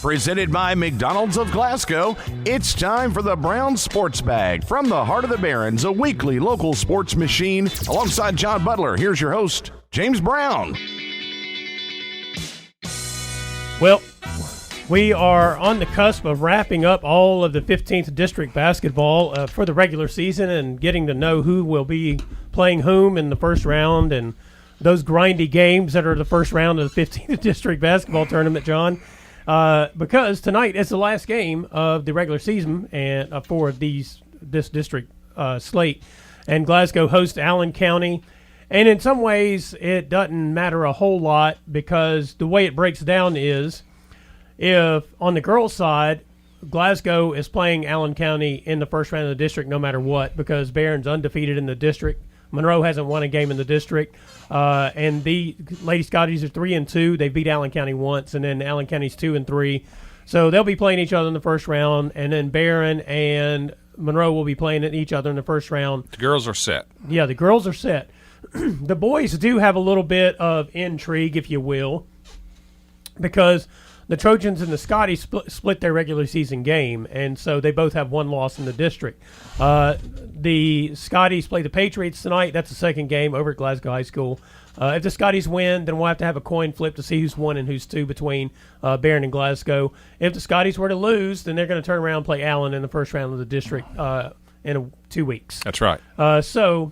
Presented by McDonald's of Glasgow, it's time for the Brown Sports Bag. From the heart of the Barrens, a weekly local sports machine. Alongside John Butler, here's your host, James Brown. Well, we are on the cusp of wrapping up all of the 15th District basketball for the regular season and getting to know who will be playing whom in the first round and those grindy games that are the first round of the 15th District basketball tournament, John. Because tonight is the last game of the regular season and for this district slate, and Glasgow hosts Allen County. And in some ways, it doesn't matter a whole lot because the way it breaks down is if on the girls' side, Glasgow is playing Allen County in the first round of the district no matter what because Barron's undefeated in the district. Monroe hasn't won a game in the district, and the Lady Scotties are 3-2. They beat Allen County once, and then Allen County's 2-3. So they'll be playing each other in the first round, and then Barron and Monroe will be playing each other in the first round. The girls are set. Yeah, the girls are set. The boys do have a little bit of intrigue, if you will, because the Trojans and the Scotties split their regular season game, and so they both have one loss in the district. The Scotties play the Patriots tonight. That's the second game over at Glasgow High School. If the Scotties win, then we'll have to have a coin flip to see who's one and who's two between Barron and Glasgow. If the Scotties were to lose, then they're going to turn around and play Allen in the first round of the district in 2 weeks. That's right. 2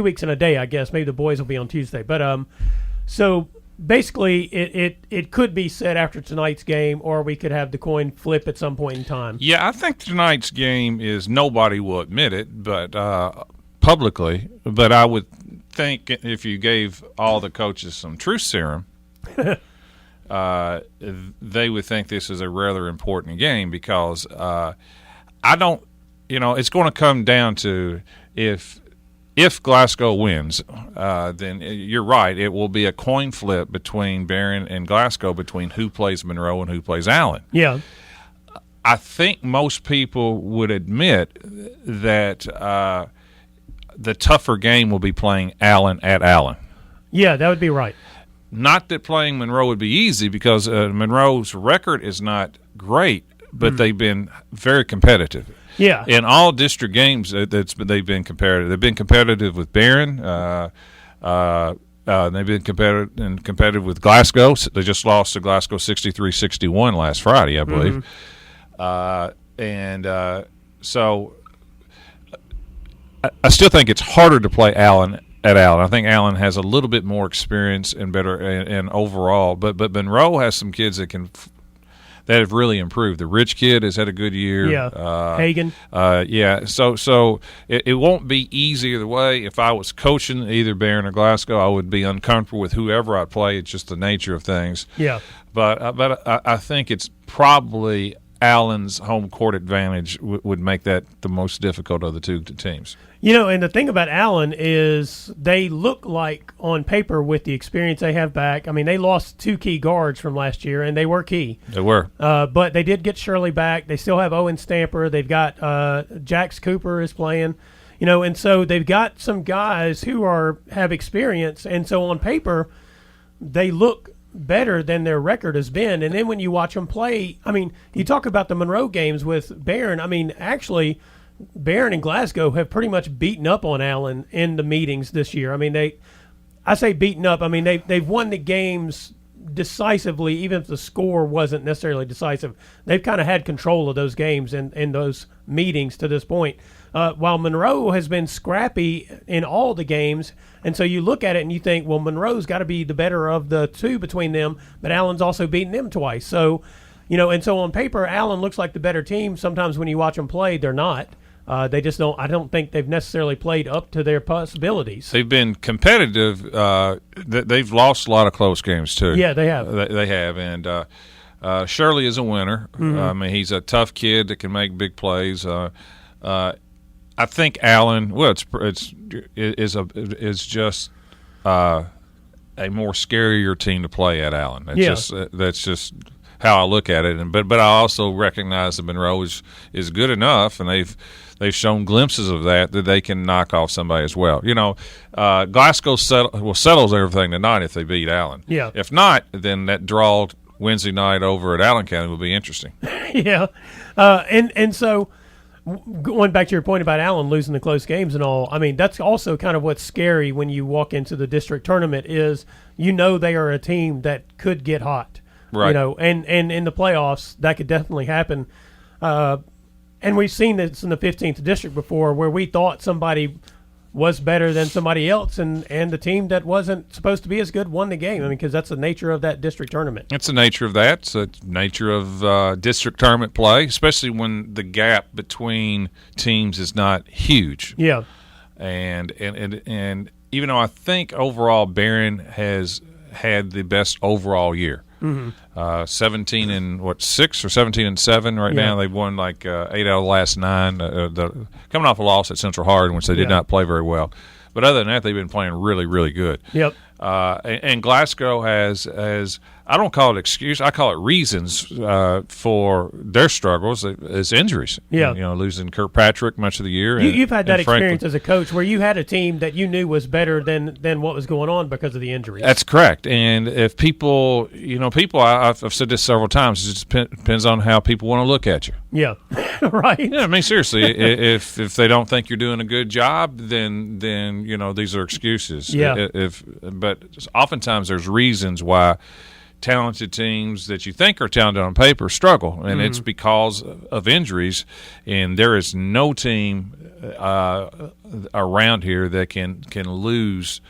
weeks and a day, I guess. Maybe the boys will be on Tuesday. But so basically, it could be set after tonight's game, or we could have the coin flip at some point in time. Yeah, I think tonight's game is nobody will admit it, but publicly. But I would think if you gave all the coaches some truth serum, they would think this is a rather important game because I don't. It's going to come down to if Glasgow wins, then you're right. It will be a coin flip between Barron and Glasgow between who plays Monroe and who plays Allen. Yeah. I think most people would admit that the tougher game will be playing Allen at Allen. Yeah, that would be right. Not that playing Monroe would be easy because Monroe's record is not great, but they've been very competitive. Yeah. In all district games, they've been competitive. They've been competitive with Barron. They've been competitive with Glasgow. They just lost to Glasgow 63-61 last Friday, I believe. So I still think it's harder to play Allen at Allen. I think Allen has a little bit more experience and better and overall. But Monroe has some kids that have really improved. The Rich kid has had a good year. Yeah, Hagen. Yeah, so it won't be easy either way. If I was coaching either Barron or Glasgow, I would be uncomfortable with whoever I play. It's just the nature of things. Yeah. But I think it's probably Allen's home court advantage would make that the most difficult of the two teams. And the thing about Allen is they look like, on paper, with the experience they have back. I mean, they lost two key guards from last year, and they were key. They were. But they did get Shirley back. They still have Owen Stamper. They've got Jax Cooper is playing. And so they've got some guys who have experience. And so on paper, they look better than their record has been. And then when you watch them play, I mean, you talk about the Monroe games with Barron. I mean, actually, Barron and Glasgow have pretty much beaten up on Allen in the meetings this year. I mean, I say beaten up. I mean, they've won the games decisively, even if the score wasn't necessarily decisive. They've kind of had control of those games and those meetings to this point. While Monroe has been scrappy in all the games, and so you look at it and you think, well, Monroe's got to be the better of the two between them, but Allen's also beaten them twice. So, and so on paper, Allen looks like the better team. Sometimes when you watch them play, they're not. They just don't. I don't think they've necessarily played up to their possibilities. They've been competitive. They've lost a lot of close games too. Yeah, they have. They have, and Shirley is a winner. I mean, he's a tough kid that can make big plays. I think Allen. Well, it's just a more scarier team to play at Allen. That's just how I look at it. But I also recognize that Monroe is good enough, and they've shown glimpses of that they can knock off somebody as well. Glasgow settles everything tonight if they beat Allen. Yeah. If not, then that draw Wednesday night over at Allen County will be interesting. Yeah. And so going back to your point about Allen losing the close games and all, I mean, that's also kind of what's scary when you walk into the district tournament is they are a team that could get hot. Right. And in the playoffs, that could definitely happen. And we've seen this in the 15th district before where we thought somebody was better than somebody else, and the team that wasn't supposed to be as good won the game. I mean, because that's the nature of that district tournament. It's the nature of that. It's the nature of district tournament play, especially when the gap between teams is not huge. Yeah. And even though I think overall Barron has had the best overall year. 17 and 6 or 17 and 7 right now. They've won like 8 out of the last 9. Coming off a loss at Central Hardin, which they did not play very well. But other than that, they've been playing really, really good. Yep. And Glasgow has I don't call it excuse, I call it reasons for their struggles as injuries. Yeah. Losing Kirkpatrick much of the year. You've had that experience Franklin. as a coach where you had a team that you knew was better than what was going on because of the injuries. That's correct. And if people, I've said this several times, it just depends on how people want to look at you. Yeah. Right. Yeah, I mean, seriously, if they don't think you're doing a good job, then these are excuses. Yeah. But oftentimes there's reasons why talented teams that you think are talented on paper struggle, and it's because of injuries. And there is no team around here that can lose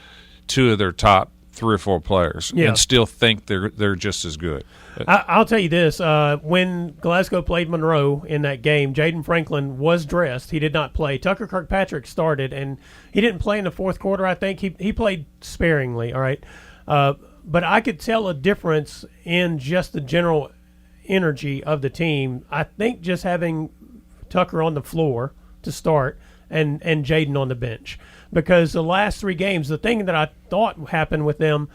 2 of their top 3 or 4 players and still think they're just as good. I'll tell you this: when Glasgow played Monroe in that game, Jaden Franklin was dressed. He did not play. Tucker Kirkpatrick started, and he didn't play in the fourth quarter. I think he played sparingly. All right. But I could tell a difference in just the general energy of the team. I think just having Tucker on the floor to start and Jaden on the bench. Because the last 3 games, the thing that I thought happened with them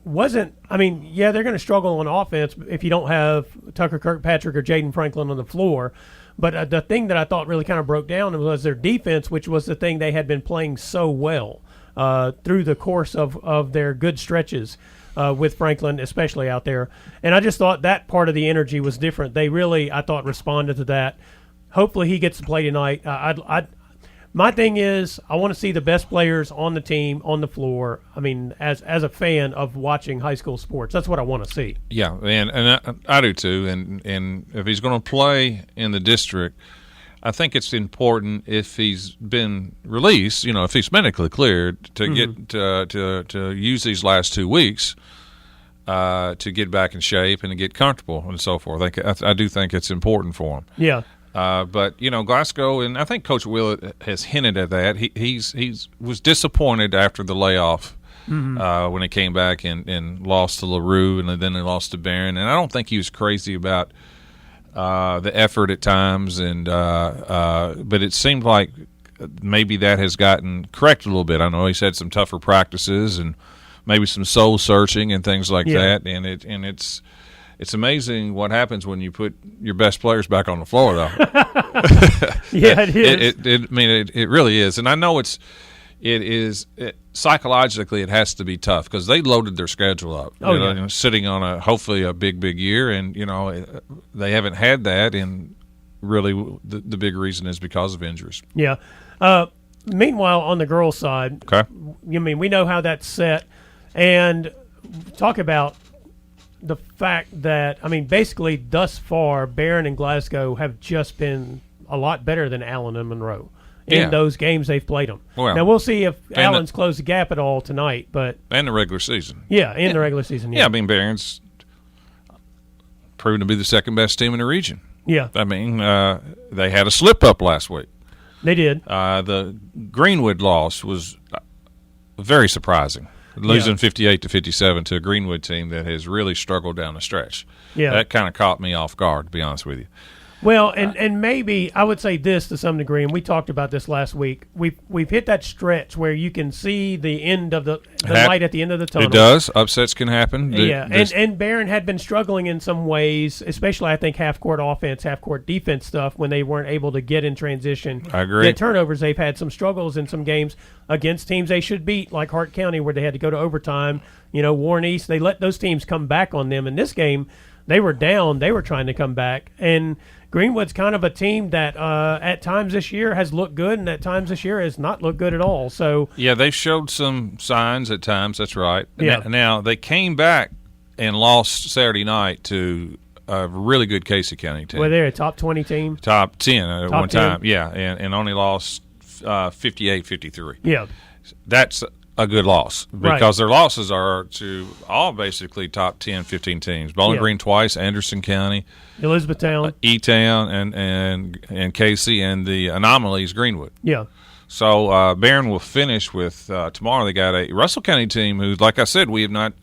wasn't – I mean, yeah, they're going to struggle on offense if you don't have Tucker Kirkpatrick or Jaden Franklin on the floor. But the thing that I thought really kind of broke down was their defense, which was the thing they had been playing so well through the course of their good stretches with Franklin, especially out there. And I just thought that part of the energy was different. They really, I thought, responded to that. Hopefully he gets to play tonight. My thing is I want to see the best players on the team, on the floor. I mean, as a fan of watching high school sports, that's what I want to see. Yeah, and I do too. And if he's going to play in the district, I think it's important if he's been released, if he's medically cleared, to get to use these last 2 weeks to get back in shape and to get comfortable and so forth. I do think it's important for him. Yeah. But Glasgow, and I think Coach Willett has hinted at that. He was disappointed after the layoff when he came back and lost to LaRue, and then they lost to Barron. And I don't think he was crazy about the effort at times, but it seemed like maybe that has gotten corrected a little bit. I know he's had some tougher practices and maybe some soul searching and things like that, and it's amazing what happens when you put your best players back on the floor, though. Yeah, it is. It really is, and I know it is psychologically it has to be tough because they loaded their schedule up. Sitting on hopefully a big year, and they haven't had that, and really the big reason is because of injuries. Yeah. Meanwhile, on the girls' side, okay. We know how that's set, and talk about the fact that basically thus far, Barron and Glasgow have just been a lot better than Allen and Monroe in those games they've played them. Well, now we'll see if Allen's closed the gap at all tonight, and the regular season. Yeah, in the regular season. Yeah, Barron's proven to be the second best team in the region. Yeah, they had a slip up last week. They did. The Greenwood loss was very surprising. Losing 58-57 to a Greenwood team that has really struggled down the stretch. Yeah. That kind of caught me off guard, to be honest with you. Well, and maybe I would say this to some degree, and we talked about this last week. We've hit that stretch where you can see the end of the light at the end of the tunnel. It does. Upsets can happen. Yeah, and Barron had been struggling in some ways, especially I think half-court offense, half-court defense stuff when they weren't able to get in transition. I agree. Get turnovers. They've had some struggles in some games against teams they should beat, like Hart County, where they had to go to overtime. Warren East, they let those teams come back on them. In this game, they were down. They were trying to come back. And Greenwood's kind of a team that at times this year has looked good and at times this year has not looked good at all. So yeah, they've showed some signs at times. That's right. Yeah. Now, they came back and lost Saturday night to a really good Casey County team. Well, they're a top 20 team. Top 10 at Top one 10. time. Yeah, and only lost 58-53. Yeah. That's a good loss because their losses are to all basically top 10, 15 teams. Bowling Green twice, Anderson County, Elizabethtown, E-Town, and Casey, and the anomalies Greenwood. Yeah. So Barron will finish with tomorrow. They got a Russell County team who, like I said, we have not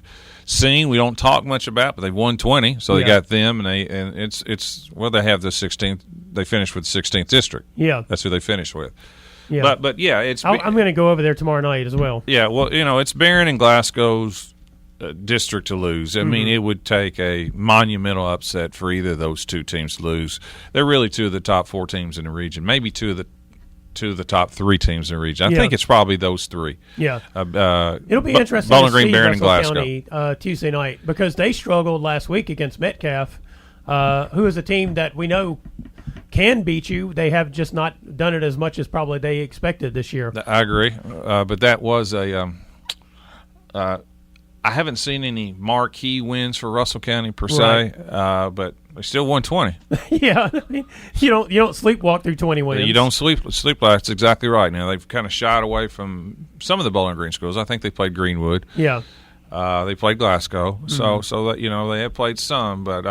seen. We don't talk much about, but they've won 20. So they got them, and it's they have the 16th. They finished with the 16th district. Yeah. That's who they finished with. Yeah. But yeah, it's. I'm going to go over there tomorrow night as well. Yeah, well, it's Barron and Glasgow's district to lose. I mean, it would take a monumental upset for either of those two teams to lose. They're really two of the top 4 teams in the region, maybe two of the top 3 teams in the region. I think it's probably those 3. Yeah. It'll be interesting Bowling to see Green, Barron, and Russell Glasgow. County Tuesday night because they struggled last week against Metcalf, who is a team that we know can beat you. They have just not done it as much as probably they expected this year. I agree, but that was a I haven't seen any marquee wins for Russell County per se, but they still won 20. Yeah, I mean, you don't sleepwalk through 20 wins. You don't sleep. That's exactly right. Now they've kind of shied away from some of the Bowling Green schools. I think they played Greenwood. Yeah, they played Glasgow. So that they have played some, but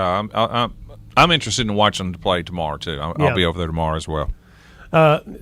I'm interested in watching them to play tomorrow too. I'll be over there tomorrow as well.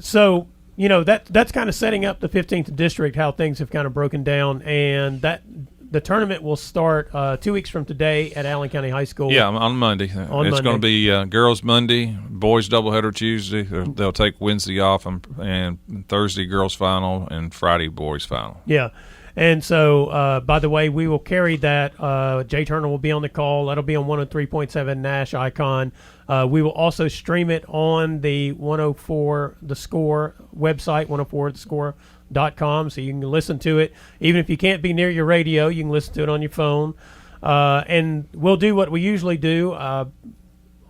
So that's kind of setting up the 15th district, how things have kind of broken down, and that the tournament will start 2 weeks from today at Allen County High School. Yeah, on Monday. It's going to be girls Monday, boys doubleheader Tuesday. They'll take Wednesday off, and Thursday girls final, and Friday boys final. Yeah. And so, by the way, we will carry that. Jay Turner will be on the call. That'll be on 103.7 Nash Icon. We will also stream it on the 104 The Score website, 104thescore.com, so you can listen to it. Even if you can't be near your radio, you can listen to it on your phone. And we'll do what we usually do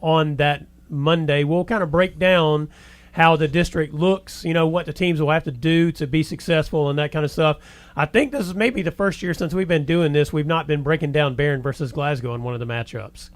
on that Monday. We'll kind of break down how the district looks, what the teams will have to do to be successful and that kind of stuff. I think this is maybe the first year since we've been doing this, we've not been breaking down Barron versus Glasgow in one of the matchups.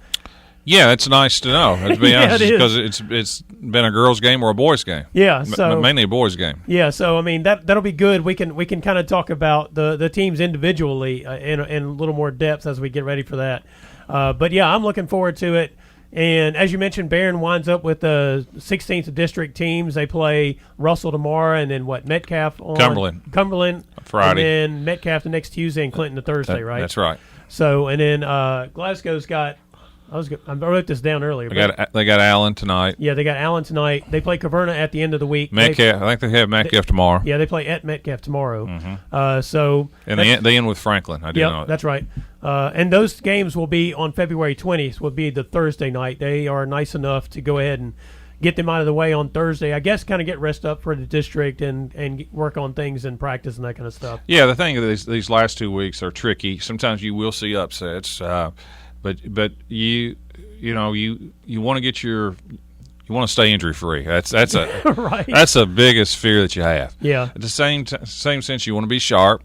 Yeah, it's nice to know, to be honest, because it's been a girls' game or a boys' game. Yeah, so mainly a boys' game. Yeah, so I mean that'll be good. We can kind of talk about the teams individually in a little more depth as we get ready for that. But yeah, I'm looking forward to it. And as you mentioned, Barron winds up with the 16th district teams. They play Russell tomorrow, and then Metcalf on Cumberland Friday, and then Metcalf the next Tuesday, and Clinton the Thursday, right? That's right. So, and then Glasgow's got. I wrote this down earlier. They got Allen tonight. Yeah, they got Allen tonight. They play Caverna at the end of the week. Metcalf. I think they have Metcalf tomorrow. Yeah, they play at Metcalf tomorrow. Mm-hmm. And they end with Franklin. I do know that. That's right. And those games will be on February 20th. Will be the Thursday night. They are nice enough to go ahead and get them out of the way on Thursday. I guess kind of get rest up for the district and work on things in practice and that kind of stuff. Yeah, the thing is these last 2 weeks are tricky. Sometimes you will see upsets. But you want to get you want to stay injury free. That's a right. That's the biggest fear that you have. Yeah. At the same sense, you want to be sharp.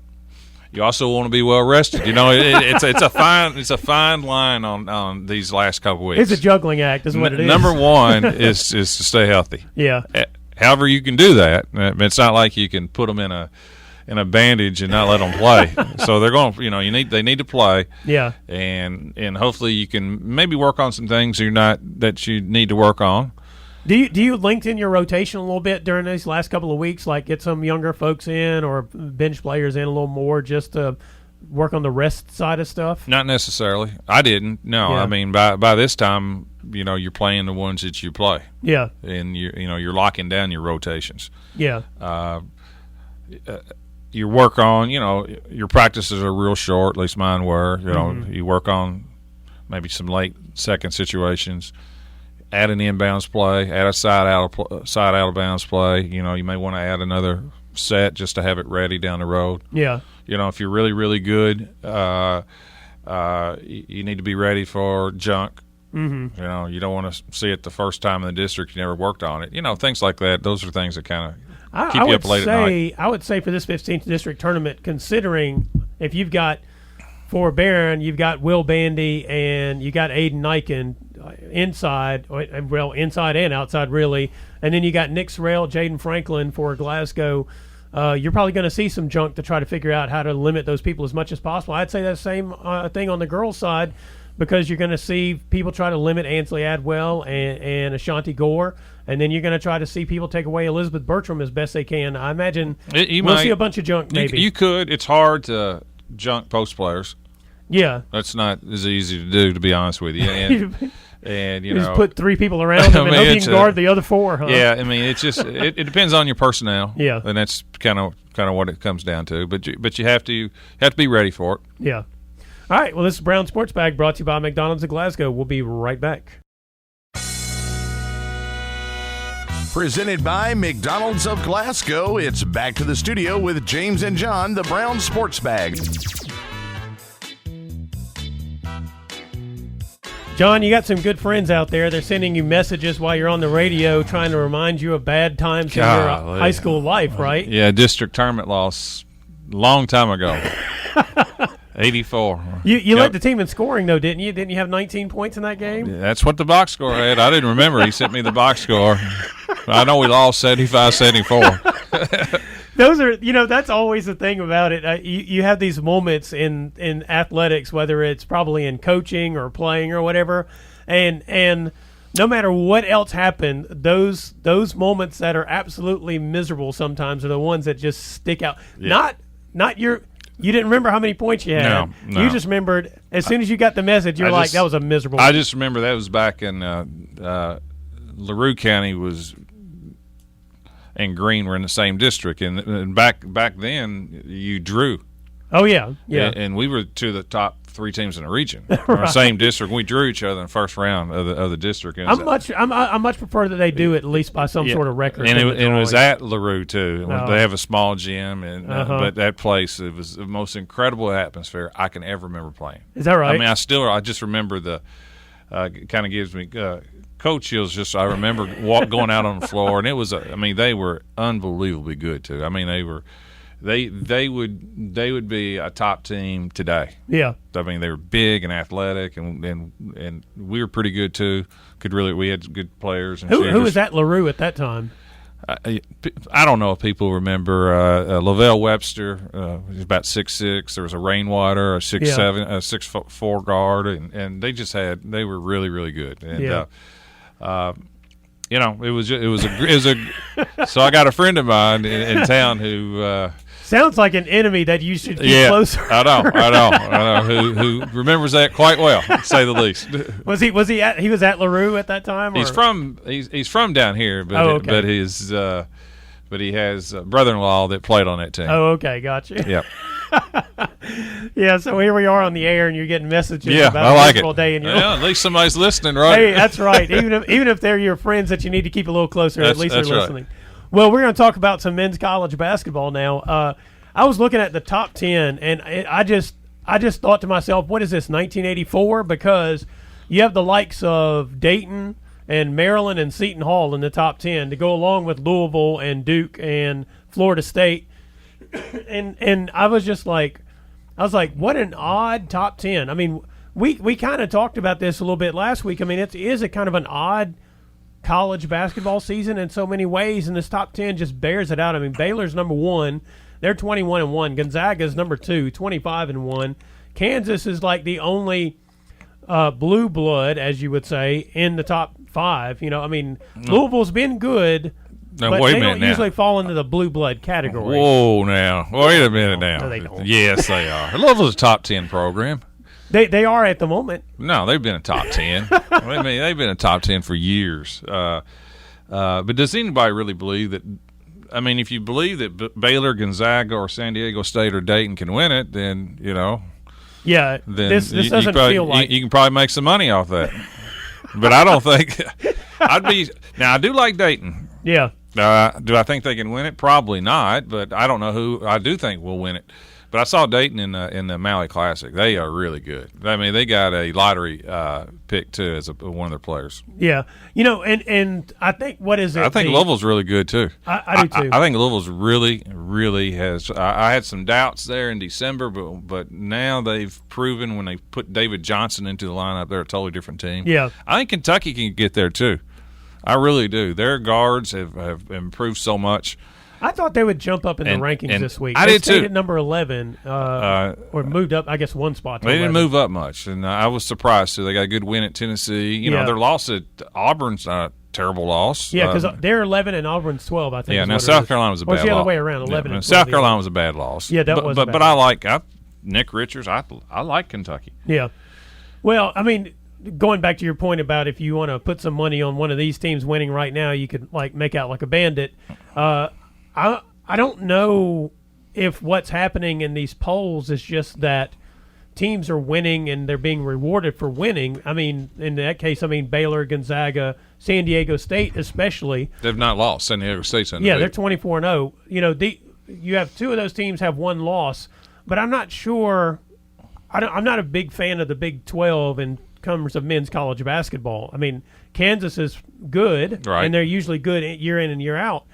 You also want to be well rested. It's a fine line on these last couple weeks. It's a juggling act, is what it is. Number one is to stay healthy. Yeah. However, you can do that. It's not like you can put them in a bandage and not let them play. So they're going. They need to play. Yeah. And hopefully you can maybe work on some things that you need to work on. Do you lengthen your rotation a little bit during these last couple of weeks, like get some younger folks in or bench players in a little more just to work on the rest side of stuff? Not necessarily. I didn't. No. Yeah. I mean, by this time, you're playing the ones that you play. Yeah. And you're locking down your rotations. Yeah. You work on, your practices are real short. At least mine were. You work on maybe some late second situations. Add an inbounds play. Add a side out of bounds play. You may want to add another set just to have it ready down the road. Yeah. If you're really, really good, you need to be ready for junk. Mm-hmm. You don't want to see it the first time in the district you never worked on it. Things like that. Those are things that kind of keep you up late at night. I would say for this 15th district tournament, considering if you've got for Barron, you've got Will Bandy and you got Aiden Niken inside and outside really, and then you got Nick Sorrell, Jaden Franklin for Glasgow. You're probably going to see some junk to try to figure out how to limit those people as much as possible. I'd say that same thing on the girls' side, because you're going to see people try to limit Ansley Adwell and Ashanti Gore, and then you're going to try to see people take away Elizabeth Bertram as best they can. I imagine we'll see a bunch of junk maybe. You could. It's hard to junk post players. Yeah. That's not as easy to do, to be honest with you. And you just put 3 people around them and hope you can guard the other 4, huh? Yeah, it's just it depends on your personnel. Yeah. And that's kind of what it comes down to. But you have to be ready for it. Yeah. All right, well, this is Brown Sports Bag brought to you by McDonald's of Glasgow. We'll be right back. Presented by McDonald's of Glasgow, it's back to the studio with James and John, the Brown Sports Bag. John, you got some good friends out there. They're sending you messages while you're on the radio trying to remind you of bad times in your high school life, right? Yeah, district tournament loss long time ago. 84. You led the team in scoring, though, didn't you? Didn't you have 19 points in that game? Yeah, that's what the box score had. I didn't remember. He sent me the box score. I know we lost 75-74. Those are, that's always the thing about it. You have these moments in athletics, whether it's probably in coaching or playing or whatever, and no matter what else happened, those moments that are absolutely miserable sometimes are the ones that just stick out. Yeah. Not your. You didn't remember how many points you had. No. You just remembered as soon as you got the message. You're like, that was a miserable. I just remember that was back in LaRue County and Greene were in the same district, and back then you drew. Oh yeah. And we were two of the top 3 teams in the region, right. Our same district. We drew each other in the first round of the district. I much prefer that they do it at least by some sort of record. And it was at LaRue too. They have a small gym, and but that place, it was the most incredible atmosphere I can ever remember playing. Is that right? I mean, I just remember the kind of gives me. Coach Hills, I remember going out on the floor, and it was. They were unbelievably good too. I mean, they would be a top team today. Yeah. I mean, they were big and athletic, and we were pretty good too. We had good players. And who was at LaRue at that time? I don't know if people remember Lavelle Webster. He was about 6'6". There was a Rainwater, a 6'7", a 6'4" guard, and they were really, really good. And it was a. So I got a friend of mine in town who. Sounds like an enemy that you should keep closer. I know. Who remembers that quite well, to say the least. Was he at LaRue at that time? Or? He's from down here, but but he has a brother-in-law that played on that team. Oh, okay, gotcha. Yep. Yeah, so here we are on the air, and you're getting messages about I like a day in your life. At least somebody's listening, right? Hey, that's right. Even if they're your friends that you need to keep a little closer, at least they're listening. Right. Well, we're going to talk about some men's college basketball now. I was looking at the top 10, and I just thought to myself, what is this, 1984? Because you have the likes of Dayton and Maryland and Seton Hall in the top 10 to go along with Louisville and Duke and Florida State. And I was like, what an odd top 10. I mean, we kind of talked about this a little bit last week. I mean, it is a kind of an odd college basketball season in so many ways, and this top 10 just bears it out. I mean, Baylor's number 1. They're 21-1. Gonzaga's number 2, 25-1. Kansas is like the only blue blood, as you would say, in the top 5. Louisville's been good, now, but they don't now. usually fall into the blue blood category. Whoa, now. Wait a minute now. No, they don't. Yes, they are. Louisville's a top 10 program. They are at the moment. No, they've been a top 10. I mean, they've been a top 10 for years. But does anybody really believe that? I mean, if you believe that Baylor, Gonzaga, or San Diego State or Dayton can win it, then Yeah, then this doesn't feel like you can probably make some money off that. But I don't think I'd be. Now I do like Dayton. Yeah. Do I think they can win it? Probably not. But I don't know who I do think will win it. But I saw Dayton in the Maui Classic. They are really good. I mean, they got a lottery pick too as one of their players. Yeah, and I think what is it? I think Louisville's really good too. I do too. I think Louisville's really has. I had some doubts there in December, but now they've proven when they put David Johnson into the lineup, they're a totally different team. Yeah, I think Kentucky can get there too. I really do. Their guards have improved so much. I thought they would jump up in the rankings this week. I did too. At number 11, or moved up, I guess, one spot. They didn't move up much, and I was surprised too. They got a good win at Tennessee. You know, their loss at Auburn's not a terrible loss. Yeah, because they're 11 and Auburn's 12. I think. Yeah, now South Carolina was a bad loss. Or the other way around, 11. And 12, South Carolina was a bad loss. Yeah, that was. But I like Nick Richards. I like Kentucky. Yeah. Well, I mean, going back to your point about if you want to put some money on one of these teams winning right now, you could make out like a bandit. I don't know if what's happening in these polls is just that teams are winning and they're being rewarded for winning. I mean, in that case, Baylor, Gonzaga, San Diego State especially. They've not lost. San Diego State's undefeated. Yeah, they're 24-0. You have two of those teams have one loss, but I'm not sure. I'm not a big fan of the Big 12 in terms of men's college basketball. I mean, Kansas is good, right, and they're usually good year in and year out.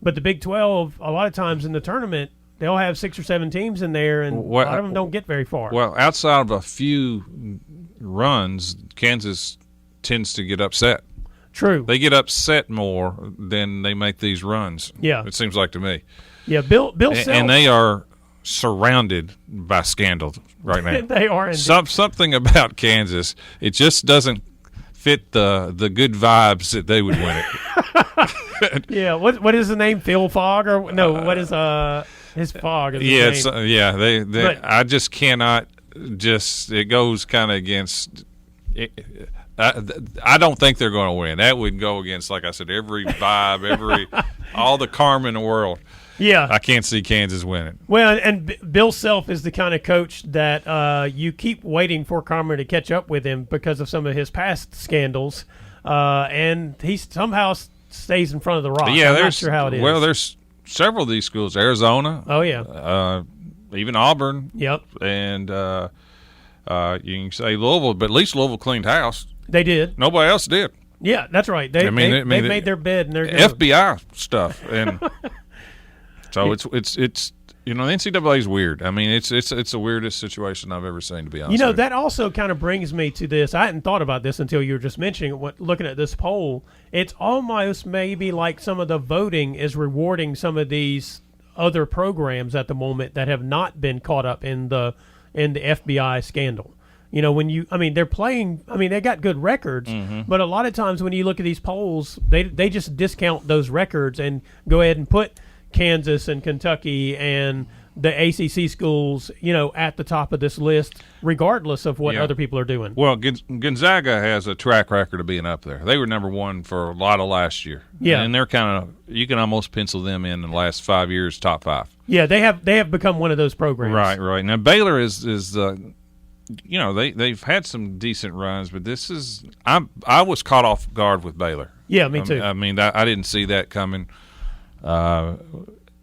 But the Big 12, a lot of times in the tournament, they'll have 6 or 7 teams in there, and a lot of them don't get very far. Well, outside of a few runs, Kansas tends to get upset. True. They get upset more than they make these runs. Yeah. It seems like to me. Yeah, Bill Self. And they are surrounded by scandal right now. They are indeed. Something about Kansas, it just doesn't fit the good vibes that they would win it. Yeah, what is the name? Phil Fogg or no? What is his Fogg? Is name. They. But, I just cannot. It goes kind of against. I don't think they're going to win. That would go against, like I said, every vibe, all the karma in the world. Yeah, I can't see Kansas winning. Well, and Bill Self is the kind of coach that you keep waiting for karma to catch up with him because of some of his past scandals, and he somehow stays in front of the rock. Yeah, I'm not sure how it is. Well, there's several of these schools. Arizona. Oh yeah. Even Auburn. Yep. And you can say Louisville, but at least Louisville cleaned house. They did. Nobody else did. Yeah, that's right. They made their bed and they're good. FBI stuff and. So it's the NCAA is weird. I mean, it's the weirdest situation I've ever seen, to be honest. That also kind of brings me to this. I hadn't thought about this until you were just mentioning it. Looking at this poll, it's almost maybe like some of the voting is rewarding some of these other programs at the moment that have not been caught up in the FBI scandal. They're playing. I mean, they got good records, but a lot of times when you look at these polls, they just discount those records and go ahead and put Kansas and Kentucky and the ACC schools, at the top of this list, regardless of what other people are doing. Well, Gonzaga has a track record of being up there. They were number one for a lot of last year. Yeah, and they're kind of, you can almost pencil them in the last 5 years, top 5. Yeah, they have become one of those programs. Right. Now Baylor is they've had some decent runs, but this is I was caught off guard with Baylor. Yeah, me too. I mean, I didn't see that coming.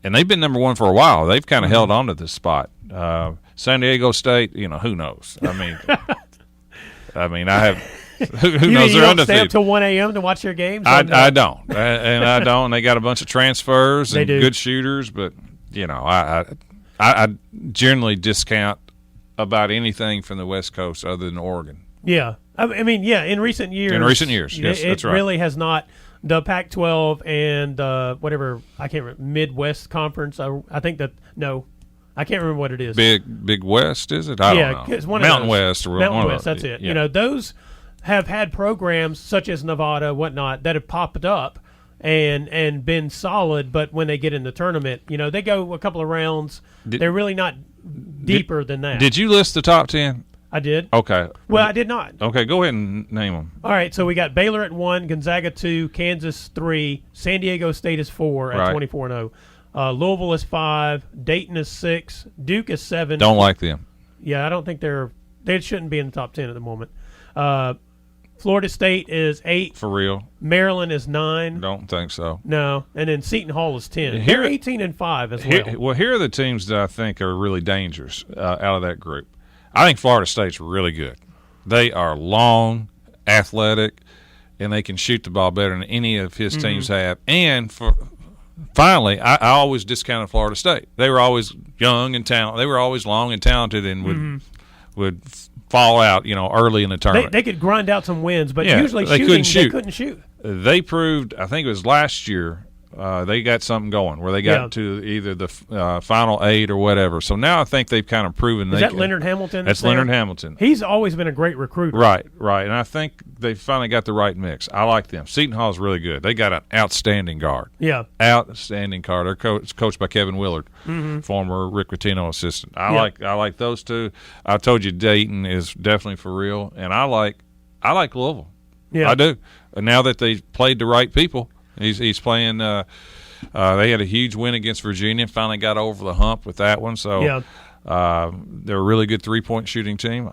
And they've been number one for a while. They've kind of held on to this spot. San Diego State, who knows? I have. Who knows? They're undefeated. Stay up till 1 a.m. to watch their games. I don't, and I don't. And they got a bunch of transfers and good shooters, but I generally discount about anything from the West Coast other than Oregon. Yeah, in recent years. Yes, that's right. It really has not. The Pac-12 and whatever, I can't remember, Midwest Conference. I think that I can't remember what it is. Big West, is it? I don't know. It's one Mountain of those. West or Mountain one West. Of those. That's it. Yeah. Those have had programs such as Nevada, whatnot, that have popped up and been solid. But when they get in the tournament, they go a couple of rounds. They're really not deeper than that. Did you list the top 10? I did. Okay. Well, I did not. Okay, go ahead and name them. All right, so we got Baylor at 1, Gonzaga 2, Kansas 3, San Diego State is 4 at 24-0. Louisville is 5, Dayton is 6, Duke is 7. Don't like them. Yeah, I don't think they shouldn't be in the top 10 at the moment. Florida State is 8. For real? Maryland is 9. Don't think so. No, and then Seton Hall is 10. They're 18 and 5 as well. Here are the teams that I think are really dangerous out of that group. I think Florida State's really good. They are long, athletic, and they can shoot the ball better than any of his teams have. And finally, I always discounted Florida State. They were always young and talented. They were always long and talented, and would fall out, early in the tournament. They could grind out some wins, but usually they couldn't shoot. They proved, I think it was last year, they got something going where they got to either the final 8 or whatever. So now I think they've kind of proven Is that Leonard Hamilton? That's Leonard Hamilton. He's always been a great recruiter. Right. And I think they finally got the right mix. I like them. Seton Hall's really good. They got an outstanding guard. Yeah. Outstanding guard. They're coached by Kevin Willard, former Rick Pitino assistant. I like those two. I told you Dayton is definitely for real, and I like Louisville. Yeah. I do. Now that they played the right people. He's playing. They had a huge win against Virginia. Finally got over the hump with that one. So they're a really good 3-point shooting team.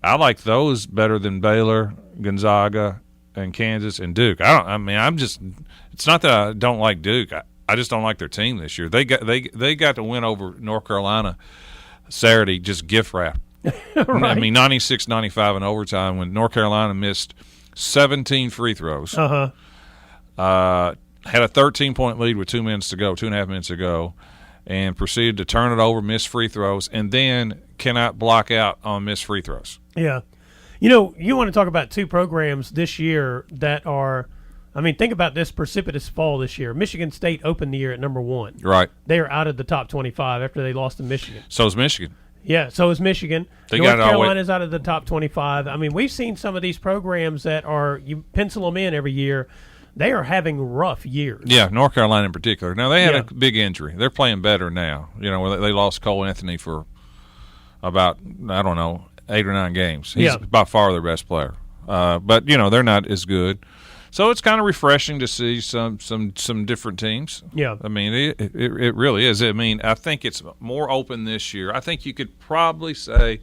I like those better than Baylor, Gonzaga, and Kansas and Duke. It's not that I don't like Duke. I just don't like their team this year. They got to win over North Carolina Saturday, just gift wrap. Right. 96-95 in overtime when North Carolina missed 17 free throws. Had a 13-point lead with 2.5 minutes to go, and proceeded to turn it over, miss free throws, and then cannot block out on missed free throws. Yeah. You want to talk about two programs this year that are – think about this precipitous fall this year. Michigan State opened the year at number 1. Right. They are out of the top 25 after they lost to Michigan. So is Michigan. Yeah, so is Michigan. North Carolina's out of the top 25. We've seen some of these programs that are – you pencil them in every year – they are having rough years. Yeah, North Carolina in particular. Now, they had a big injury. They're playing better now. They lost Cole Anthony for about, 8 or 9 games. He's by far their best player. But, they're not as good. So it's kind of refreshing to see some different teams. Yeah. It really is. I think it's more open this year. I think you could probably say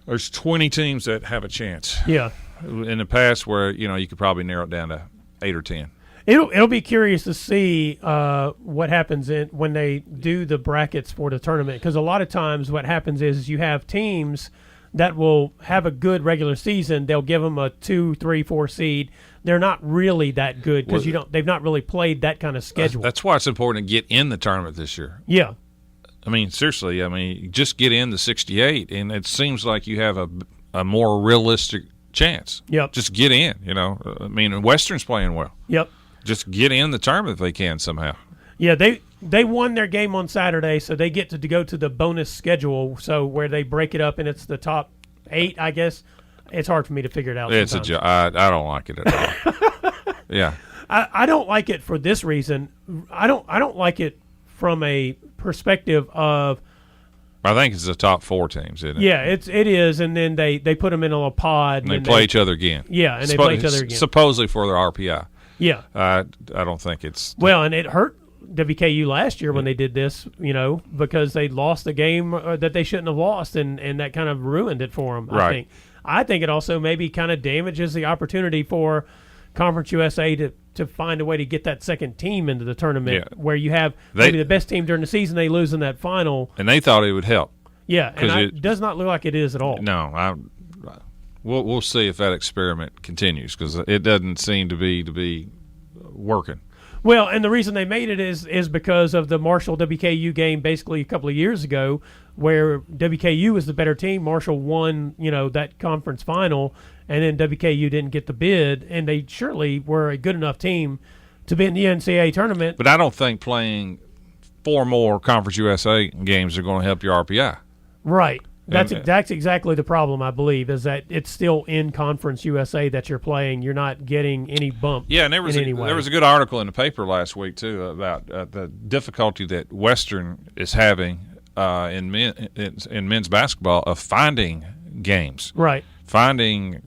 there's 20 teams that have a chance. Yeah. In the past, where you could probably narrow it down to 8 or 10. It'll be curious to see what happens when they do the brackets for the tournament, because a lot of times what happens is you have teams that will have a good regular season. They'll give them a 2, 3, 4 seed. They're not really that good because they've not really played that kind of schedule. That's why it's important to get in the tournament this year. Yeah. Seriously. Just get in the 68, and it seems like you have a more realistic chance. Yep. Just get in, Western's playing well. Yep. Just get in the tournament if they can somehow. Yeah, they won their game on Saturday, so they get to go to the bonus schedule, so where they break it up and it's the top 8, I guess. It's hard for me to figure it out. It's I don't like it at all. Yeah. I don't like it for this reason. I don't like it from a perspective of I think it's the top 4 teams, isn't it? Yeah, it is, and then they put them in a little pod. And they play each other again. Yeah, and they play each other again. Supposedly for their RPI. Yeah. I don't think it's – well, and it hurt WKU last year when they did this, because they lost a game that they shouldn't have lost, and that kind of ruined it for them, right. I think it also maybe kind of damages the opportunity for Conference USA to find a way to get that second team into the tournament where you have maybe the best team during the season, they lose in that final. And they thought it would help. Yeah, and it does not look like it is at all. No, we'll see if that experiment continues because it doesn't seem to be working. Well, and the reason they made it is because of the Marshall-WKU game basically a couple of years ago where WKU was the better team. Marshall won, that conference final, and then WKU didn't get the bid, and they surely were a good enough team to be in the NCAA tournament. But I don't think playing 4 more Conference USA games are going to help your RPI. Right. That's exactly the problem, I believe, is that it's still in Conference USA that you're playing. You're not getting any bump. Yeah, and there was a good article in the paper last week, too, about the difficulty that Western is having in men's basketball of finding games, right? Finding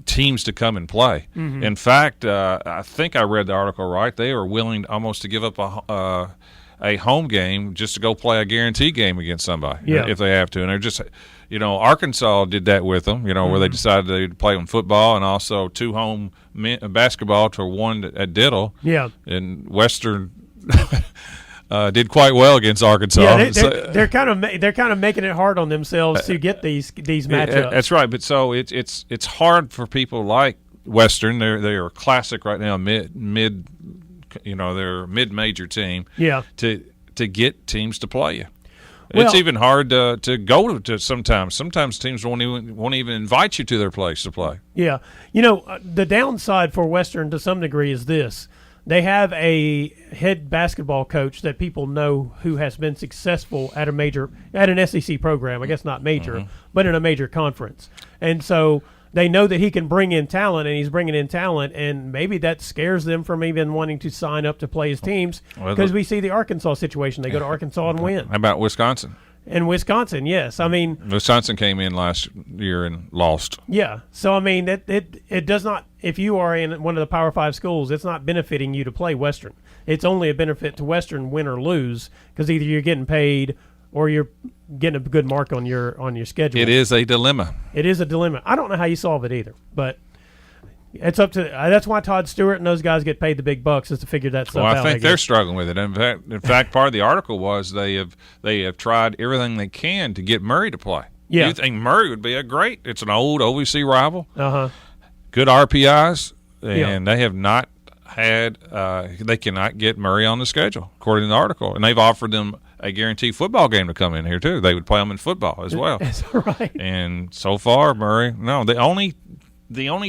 teams to come and play. Mm-hmm. In fact, I think I read the article right. They are willing almost to give up a home game just to go play a guaranteed game against somebody if they have to. And they're just, Arkansas did that with them, where they decided they'd play them football and also 2 home basketball to 1 at Diddle. Yeah. And Western did quite well against Arkansas. Yeah, they're kind of making it hard on themselves to get these matchups. That's right. But so it's hard for people like Western. They are classic right now, they're a mid-major team. Yeah. To get teams to play you. It's even hard to go to sometimes. Sometimes teams won't even invite you to their place to play. Yeah. The downside for Western to some degree is this. They have a head basketball coach that people know who has been successful at an SEC program. I guess not major, but in a major conference. And so they know that he can bring in talent, and he's bringing in talent, and maybe that scares them from even wanting to sign up to play his teams because we see the Arkansas situation. They go to Arkansas and win. How about Wisconsin? And Wisconsin, yes. I mean, Wisconsin came in last year and lost. Yeah. So, I mean, it does not – if you are in one of the Power 5 schools, it's not benefiting you to play Western. It's only a benefit to Western, win or lose, because either you're getting paid or you're getting a good mark on your schedule. It is a dilemma. It is a dilemma. I don't know how you solve it either, but it's up to that's why Todd Stewart and those guys get paid the big bucks, is to figure that stuff out. Well, I think they're struggling with it. In fact, part of the article was they have tried everything they can to get Murray to play. Yeah. You think Murray would be it's an old OVC rival. Uh-huh. Good RPIs, and they have not had they cannot get Murray on the schedule, according to the article. And they've offered them a guaranteed football game to come in here, too. They would play them in football as well. That's right. And so far, Murray, no, the only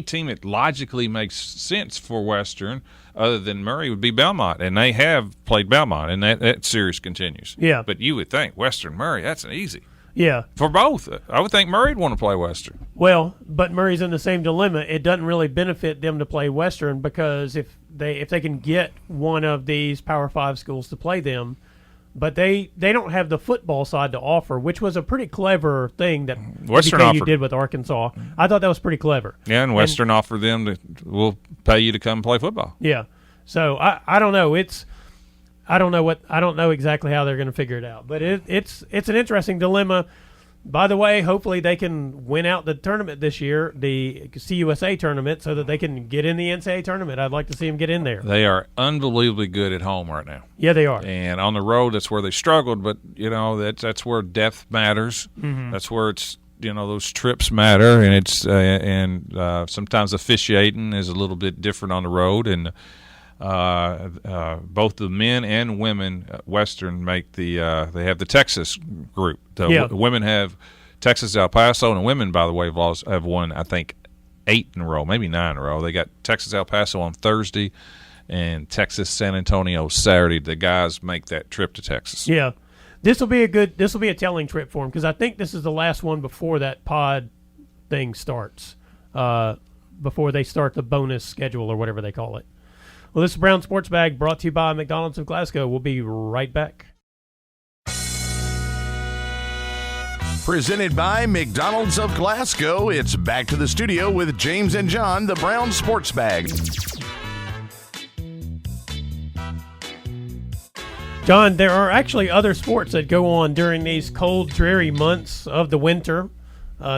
team that logically makes sense for Western other than Murray would be Belmont, and they have played Belmont, and that series continues. Yeah. But you would think Western Murray, that's an easy. Yeah. For both. I would think Murray'd want to play Western. Well, but Murray's in the same dilemma. It doesn't really benefit them to play Western because if they can get one of these Power 5 schools to play them, but they don't have the football side to offer, which was a pretty clever thing that Western did with Arkansas. I thought that was pretty clever. Yeah, and Western offered them we'll pay you to come play football. Yeah. So I don't know. I don't know exactly how they're going to figure it out, but it's an interesting dilemma. By the way, hopefully they can win out the tournament this year, the CUSA tournament, so that they can get in the NCAA tournament. I'd like to see them get in there. They are unbelievably good at home right now. Yeah, they are. And on the road, that's where they struggled, but, that's where depth matters. Mm-hmm. That's where it's, those trips matter, and it's sometimes officiating is a little bit different on the road, and both the men and women Western make they have the Texas group. The women have Texas El Paso, and the women, by the way, have won, I think, 8 in a row, maybe 9 in a row. They got Texas El Paso on Thursday and Texas San Antonio Saturday. The guys make that trip to Texas. Yeah. This will be a telling trip for them, because I think this is the last one before that pod thing starts, before they start the bonus schedule or whatever they call it. Well, this is Brown Sports Bag, brought to you by McDonald's of Glasgow. We'll be right back. Presented by McDonald's of Glasgow, it's back to the studio with James and John, the Brown Sports Bag. John, there are actually other sports that go on during these cold, dreary months of the winter,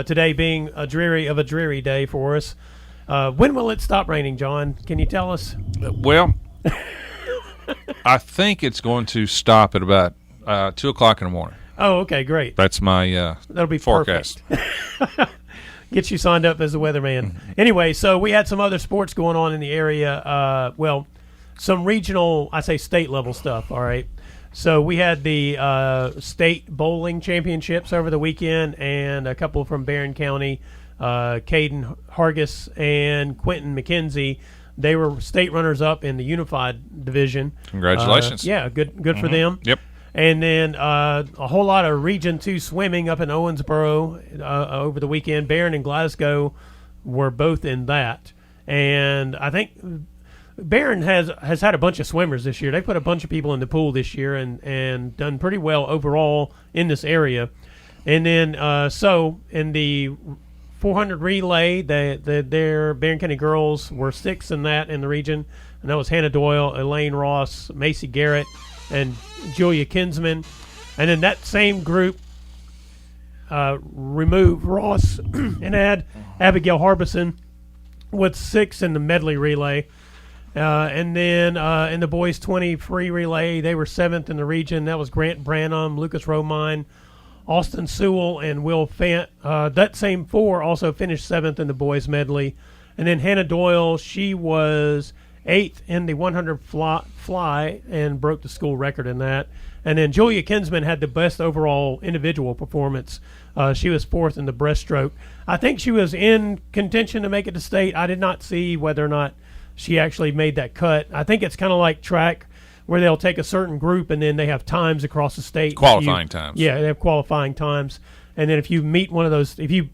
today being a dreary day for us. When will it stop raining, John? Can you tell us? Well, I think it's going to stop at about 2 o'clock in the morning. Oh, okay, great. That's my that'll be forecast. Get you signed up as a weatherman. Anyway, so we had some other sports going on in the area. Some regional, state level stuff, all right? So we had the state bowling championships over the weekend, and a couple from Barron County. Caden Hargis and Quentin McKenzie, they were state runners-up in the unified division. Congratulations. Good for them. Yep. And then a whole lot of Region 2 swimming up in Owensboro over the weekend. Barron and Glasgow were both in that. And I think Barron has had a bunch of swimmers this year. They put a bunch of people in the pool this year and done pretty well overall in this area. And then so in the 400 relay, their Barron County girls were 6th in that in the region, and that was Hannah Doyle, Elaine Ross, Macy Garrett, and Julia Kinsman. And then that same group removed Ross and add Abigail Harbison with 6 in the medley relay. And then in the boys 20 free relay, they were 7th in the region. That was Grant Branham, Lucas Romine, Austin Sewell, and Will Fant. That same 4 also finished 7th in the boys medley. And then Hannah Doyle, she was 8th in the 100 fly and broke the school record in that. And then Julia Kinsman had the best overall individual performance. She was 4th in the breaststroke. I think she was in contention to make it to state. I did not see whether or not she actually made that cut. I think it's kind of like track where they'll take a certain group and then they have times across the state. Qualifying times. Yeah, they have qualifying times. And then if you meet one of those, if you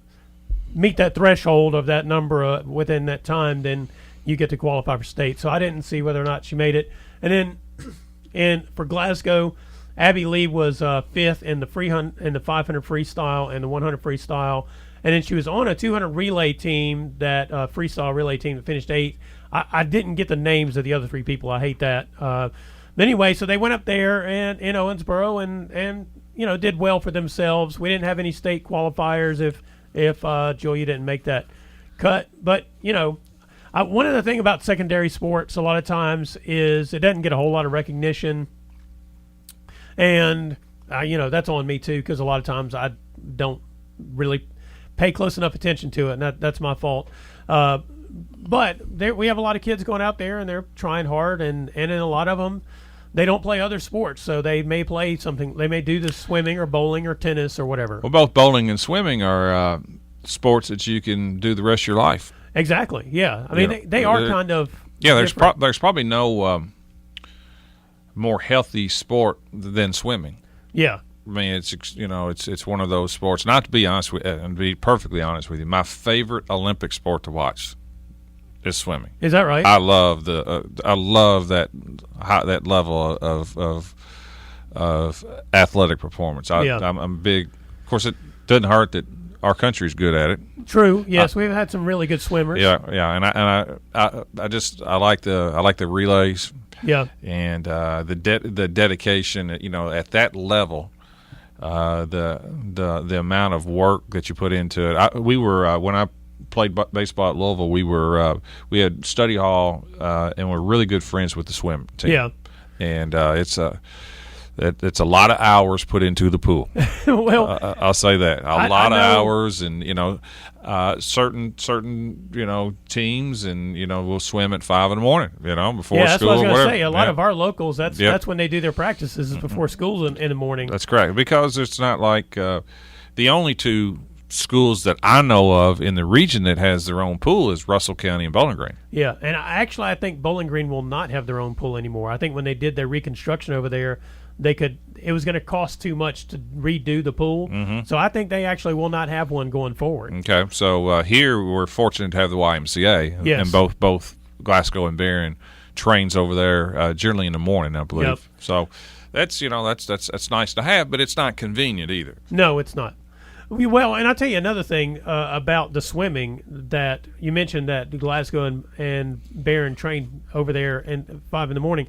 meet that threshold of that number within that time, then you get to qualify for state. So I didn't see whether or not she made it. And then for Glasgow, Abby Lee was 5th in the 500 freestyle and the 100 freestyle. And then she was on a 200 relay team, that freestyle relay team that finished 8th. I didn't get the names of the other 3 people. I hate that. Anyway, so they went up there and in Owensboro and did well for themselves. We didn't have any state qualifiers if Julia didn't make that cut. But one of the things about secondary sports a lot of times is it doesn't get a whole lot of recognition, and that's on me too, because a lot of times I don't really pay close enough attention to it, and that's my fault. But we have a lot of kids going out there, and they're trying hard, and in a lot of them, they don't play other sports, so they may play something. They may do the swimming or bowling or tennis or whatever. Well, both bowling and swimming are sports that you can do the rest of your life. Exactly. Yeah. I mean, they are kind of. Yeah. There's probably no more healthy sport than swimming. Yeah. I mean, it's one of those sports. Not to be honest with, and to be perfectly honest with you, my favorite Olympic sport to watch is swimming. Is that right? I love that level of athletic performance. I'm big. Of course, it doesn't hurt that our country's good at it. True. Yes, we've had some really good swimmers. Yeah, and I like the relays. Yeah, and the dedication. At that level. The amount of work that you put into it. We were when I played baseball at Louisville. We had study hall, and we're really good friends with the swim team. Yeah, and it's a lot of hours put into the pool. Well, I'll say that a lot of hours, and certain teams, and we'll swim at 5 in the morning, before school. Yeah, that's what I was going to say. A lot Yeah. of our locals, that's when they do their practices is before school in the morning. That's correct, because it's not like the only 2 schools that I know of in the region that has their own pool is Russell County and Bowling Green. Yeah, and I think Bowling Green will not have their own pool anymore. I think when they did their reconstruction over there, it was going to cost too much to redo the pool. Mm-hmm. So I think they actually will not have one going forward. Okay, so here we're fortunate to have the YMCA, yes. and both Glasgow and Barron trains over there generally in the morning, I believe. Yep. So that's nice to have, but it's not convenient either. No, it's not. Well, and I'll tell you another thing about the swimming that you mentioned, that Glasgow and Barron trained over there at 5 in the morning.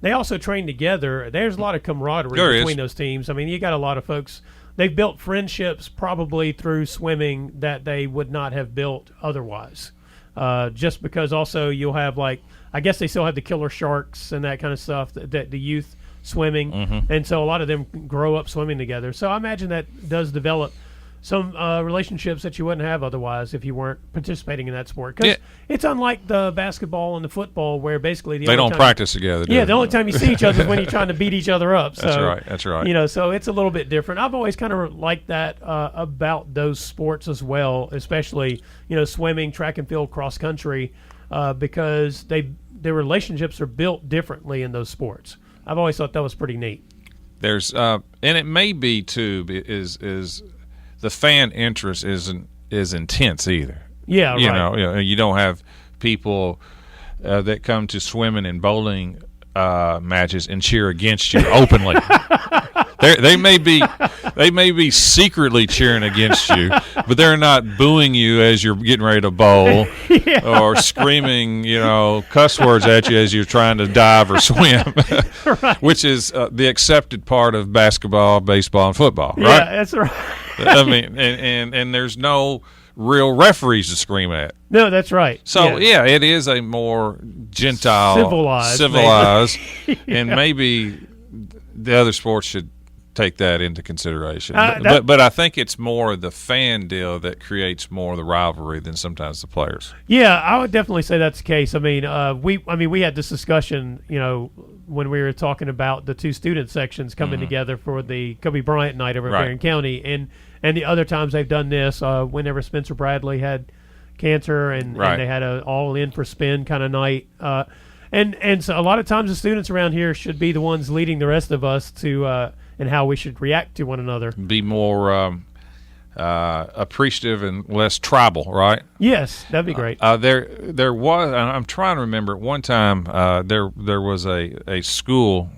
They also train together. There's a lot of camaraderie between those teams. I mean, you got a lot of folks. They've built friendships probably through swimming that they would not have built otherwise. Just because also you'll have I guess they still have the killer sharks and that kind of stuff, that the youth swimming. Mm-hmm. And so a lot of them grow up swimming together. So I imagine that does develop some relationships that you wouldn't have otherwise if you weren't participating in that sport. Because it's unlike the basketball and the football, where basically they don't practice together. The only time you see each other is when you're trying to beat each other up. So, That's right. So it's a little bit different. I've always kind of liked that about those sports as well, especially swimming, track and field, cross country, because their relationships are built differently in those sports. I've always thought that was pretty neat. There's and it may be too is the fan interest isn't as intense either. Yeah, right. You don't have people that come to swimming and bowling matches and cheer against you openly. They may be secretly cheering against you, but they're not booing you as you're getting ready to bowl or screaming, cuss words at you as you're trying to dive or swim, Right. which is the accepted part of basketball, baseball, and football, right? Yeah, that's right. I mean, and there's no real referees to scream at. No, that's right. So yeah, it is a more gentile, civilized, and maybe the other sports should take that into consideration. But I think it's more the fan deal that creates more of the rivalry than sometimes the players. Yeah, I would definitely say that's the case. I mean, we had this discussion, when we were talking about the two student sections coming together for the Kobe Bryant night over at Marion County, and the other times they've done this, whenever Spencer Bradley had cancer and they had a all in for spin kind of night. And so a lot of times the students around here should be the ones leading the rest of us to and how we should react to one another. Be more appreciative and less tribal, right? Yes, that'd be great. There was. I'm trying to remember. One time, there was a school,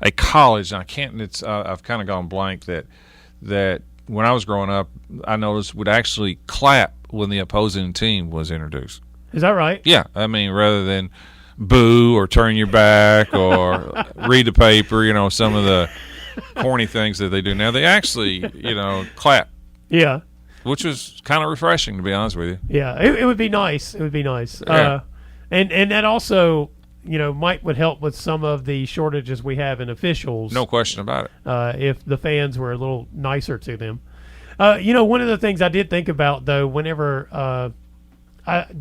a college. And I can't. I've kind of gone blank. That when I was growing up, I noticed would actually clap when the opposing team was introduced. Is that right? Yeah, I mean, rather than boo or turn your back or read the paper, some of the corny things that they do now, they actually, clap. Yeah. Which was kind of refreshing, to be honest with you. Yeah, it would be nice. It would be nice. Yeah. And that also, would help with some of the shortages we have in officials. No question about it. If the fans were a little nicer to them. One of the things I did think about, though, whenever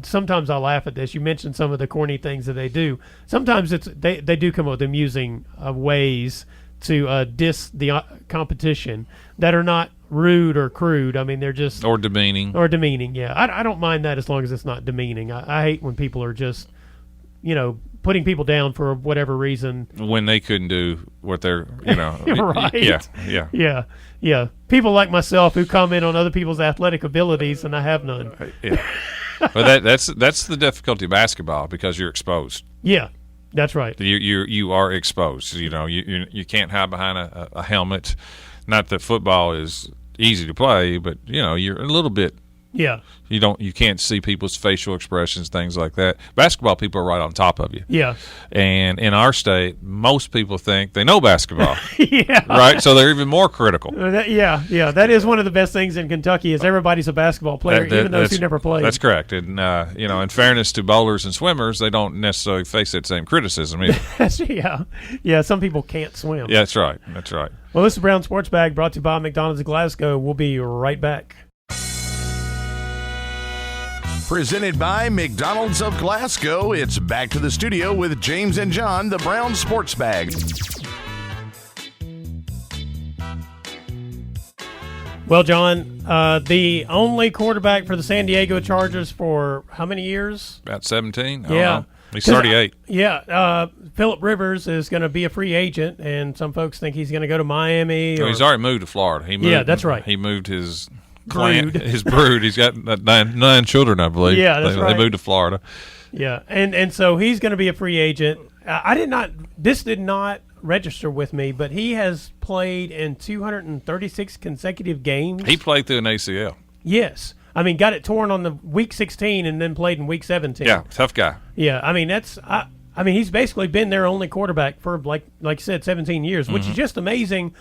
sometimes I laugh at this. You mentioned some of the corny things that they do. Sometimes they do come up with amusing ways to diss the competition that are not rude or crude. I mean, they're just or demeaning. Yeah, I don't mind that as long as it's not demeaning. I hate when people are just, putting people down for whatever reason when they couldn't do what they're, right. Yeah. People like myself who comment on other people's athletic abilities, and I have none. Yeah. But that's the difficulty of basketball because you're exposed. Yeah, that's right. You are exposed. You can't hide behind a helmet. Not that football is easy to play, but you're a little bit. Yeah. You can't see people's facial expressions, things like that. Basketball people are right on top of you. Yeah. And in our state, most people think they know basketball. Yeah. Right? So they're even more critical. That is one of the best things in Kentucky is everybody's a basketball player, even those who never played. That's correct. And, in fairness to bowlers and swimmers, they don't necessarily face that same criticism either. Yeah, some people can't swim. Yeah, that's right. Well, this is Brown Sports Bag brought to you by McDonald's of Glasgow. We'll be right back. Presented by McDonald's of Glasgow, it's back to the studio with James and John, the Brown Sports Bag. Well, John, the only quarterback for the San Diego Chargers for how many years? About 17. Yeah. He's 38. Phillip Rivers is going to be a free agent, and some folks think he's going to go to Miami. He's already moved to Florida. That's right. He moved his brood. He's got nine children, I believe. Yeah, that's right. They moved to Florida. Yeah, and so he's going to be a free agent. This did not register with me, but he has played in 236 consecutive games. He played through an ACL. Yes. I mean, got it torn on the week 16 and then played in week 17. Yeah, tough guy. Yeah, I mean, he's basically been their only quarterback for, like you said, 17 years, which is just amazing.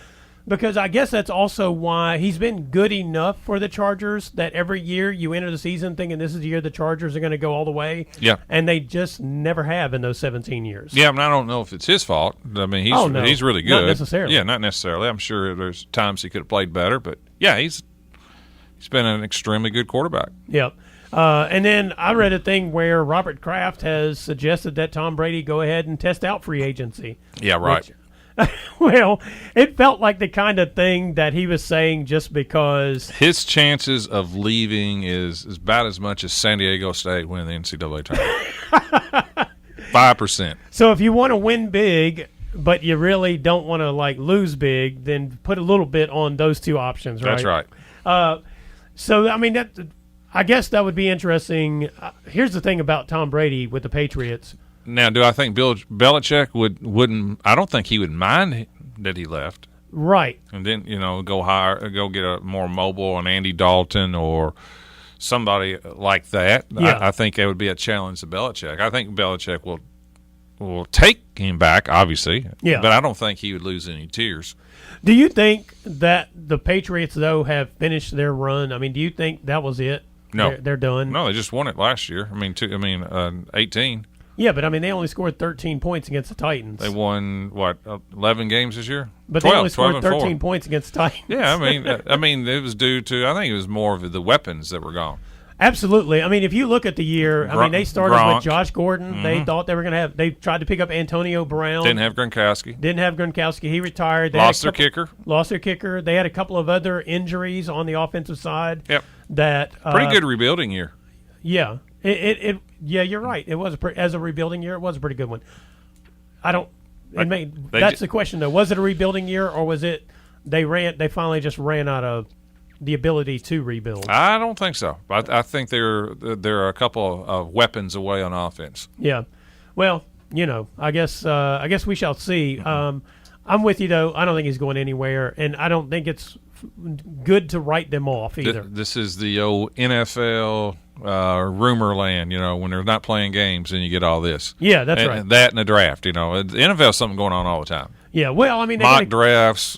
Because I guess that's also why he's been good enough for the Chargers that every year you enter the season thinking this is the year the Chargers are going to go all the way. Yeah. And they just never have in those 17 years. Yeah, I mean, I don't know if it's his fault. I mean, he's really good. Not necessarily. Yeah, not necessarily. I'm sure there's times he could have played better, but yeah, he's been an extremely good quarterback. Yep. And then I read a thing where Robert Kraft has suggested that Tom Brady go ahead and test out free agency. Yeah, right. Well, it felt like the kind of thing that he was saying just because his chances of leaving is about as much as San Diego State winning the NCAA tournament. 5%. So if you want to win big, but you really don't want to lose big, then put a little bit on those two options, right? That's right. So I mean I guess that would be interesting. Here's the thing about Tom Brady with the Patriots. Now, do I think Bill Belichick wouldn't? I don't think he would mind that he left. Right. And then, go get a more mobile, an Andy Dalton or somebody like that. Yeah. I think that would be a challenge to Belichick. I think Belichick will take him back, obviously. Yeah. But I don't think he would lose any tears. Do you think that the Patriots, though, have finished their run? I mean, do you think that was it? No. They're done? No, they just won it last year. 18. Yeah, but I mean, they only scored 13 points against the Titans. They won 11 games this year. But 12, they only scored 12 and 13 points against the Titans. Yeah, I mean, it was due to. I think it was more of the weapons that were gone. Absolutely. I mean, if you look at the year, they started Gronk. with Josh Gordon. Mm-hmm. They thought they were going to have. They tried to pick up Antonio Brown. Didn't have Gronkowski. He retired. They Lost their kicker. Lost their kicker. They had a couple of other injuries on the offensive side. Yep. That pretty good rebuilding year. Yeah. Yeah, you're right. It was as a rebuilding year. It was a pretty good one. That's the question though. Was it a rebuilding year or was it they finally just ran out of the ability to rebuild? I don't think so. I think there are a couple of weapons away on offense. Yeah. Well, I guess we shall see. I'm with you though. I don't think he's going anywhere, and I don't think it's good to write them off either. This is the old NFL rumor land, when they're not playing games and you get all this. Yeah, that's right. That and the draft, the NFL's something going on all the time. Yeah, well, I mean, mock drafts,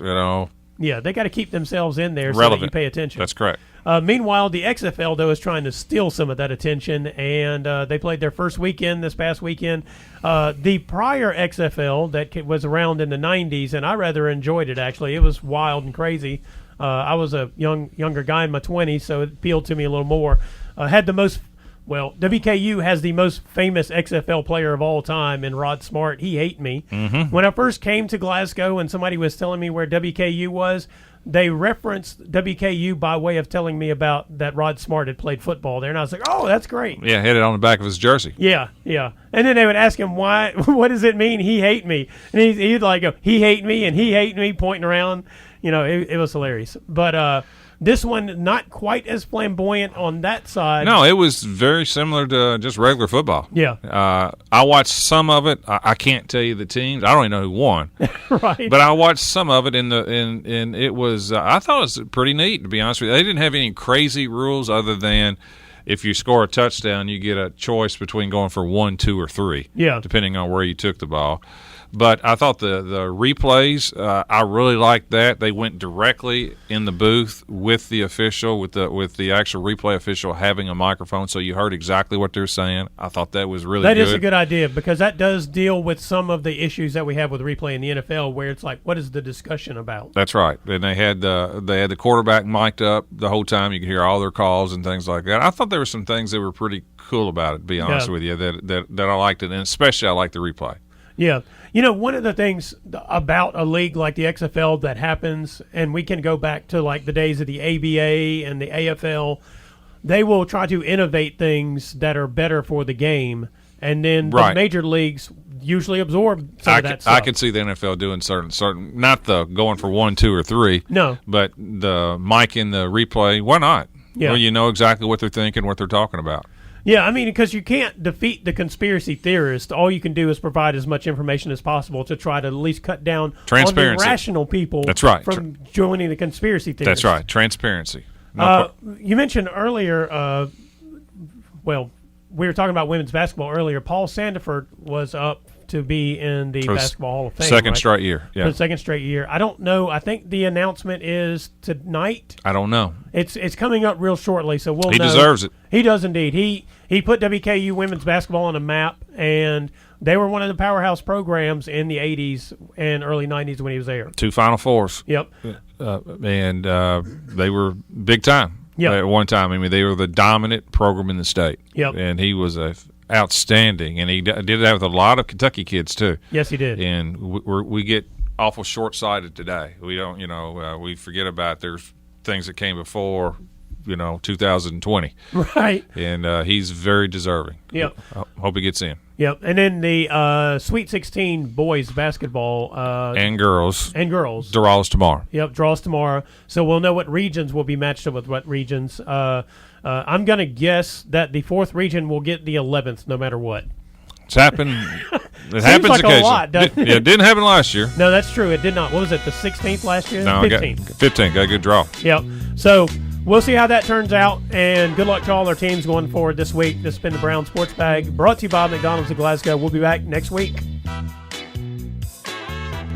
Yeah, they got to keep themselves in there relevant. So that you pay attention. That's correct. Meanwhile, the XFL, though, is trying to steal some of that attention, and they played their first weekend this past weekend. The prior XFL that was around in the 90s, and I rather enjoyed it, actually. It was wild and crazy. I was a younger guy in my 20s, so it appealed to me a little more. Had the most – WKU has the most famous XFL player of all time in Rod Smart. He hate me. Mm-hmm. When I first came to Glasgow and somebody was telling me where WKU was, they referenced WKU by way of telling me about that Rod Smart had played football there. And I was like, oh, that's great. Yeah, had it on the back of his jersey. Yeah. And then they would ask him, why? What does it mean, he hate me? And he'd like go, he hate me, and he hate me, pointing around. It was hilarious. But this one, not quite as flamboyant on that side. No, it was very similar to just regular football. Yeah. I watched some of it. I can't tell you the teams. I don't even know who won. Right. But I watched some of it, and it was. I thought it was pretty neat, to be honest with you. They didn't have any crazy rules other than if you score a touchdown, you get a choice between going for 1, 2, or 3. Yeah. Depending on where you took the ball. But I thought the replays, I really liked that. They went directly in the booth with the official, with the actual replay official having a microphone, so you heard exactly what they're saying. I thought that was really good. That is a good idea because that does deal with some of the issues that we have with replay in the NFL, where it's like, what is the discussion about? That's right. And they had the quarterback mic'd up the whole time. You could hear all their calls and things like that. I thought there were some things that were pretty cool about it, to be honest with you, that I liked it, and especially I liked the replay. Yeah. One of the things about a league like the XFL that happens, and we can go back to like the days of the ABA and the AFL, they will try to innovate things that are better for the game, and then the major leagues usually absorb some of that stuff. I could see the NFL doing certain, not the going for 1, 2, or 3. No. But the mic in the replay, why not? Yeah. Well, you know exactly what they're thinking, what they're talking about. Yeah, I mean, because you can't defeat the conspiracy theorist. All you can do is provide as much information as possible to try to at least cut down on the rational people. That's right. From joining the conspiracy theorists. That's right. Transparency. You mentioned earlier, we were talking about women's basketball earlier. Paul Sandiford was up to be in the Basketball Hall of Fame. Second straight year. Yeah. For the second straight year. I don't know. I think the announcement is tonight. I don't know. It's coming up real shortly, so we'll know. He deserves it. He does indeed. He put WKU women's basketball on a map, and they were one of the powerhouse programs in the 80s and early 90s when he was there. 2 Final Fours. Yep. And they were big time. Yep. At one time. I mean, they were the dominant program in the state. Yep. And he was outstanding, and he did that with a lot of Kentucky kids too. Yes, he did. And we get awful short-sighted today. We don't, we forget about there's things that came before, 2020. Right. And he's very deserving. Yep. I hope he gets in. Yep. And then the Sweet 16 boys basketball and girls draws tomorrow. Yep, draws tomorrow. So we'll know what regions will be matched up with what regions. I'm going to guess that the 4th region will get the 11th no matter what. It's happened. It happens like a occasionally. lot, doesn't it? Yeah, it didn't happen last year. No, that's true. It did not. What was it, the 16th last year? No, 15th. 15. Got a good draw. Yep. So we'll see how that turns out, and good luck to all our teams going forward this week. This has been the Brown Sports Bag, brought to you by McDonald's of Glasgow. We'll be back next week.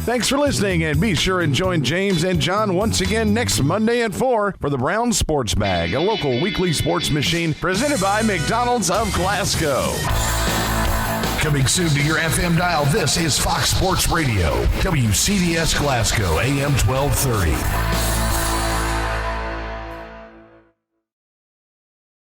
Thanks for listening, and be sure and join James and John once again next Monday at 4 for the Brown Sports Bag, a local weekly sports machine presented by McDonald's of Glasgow. Coming soon to your FM dial, this is Fox Sports Radio, WCDS Glasgow, AM 1230.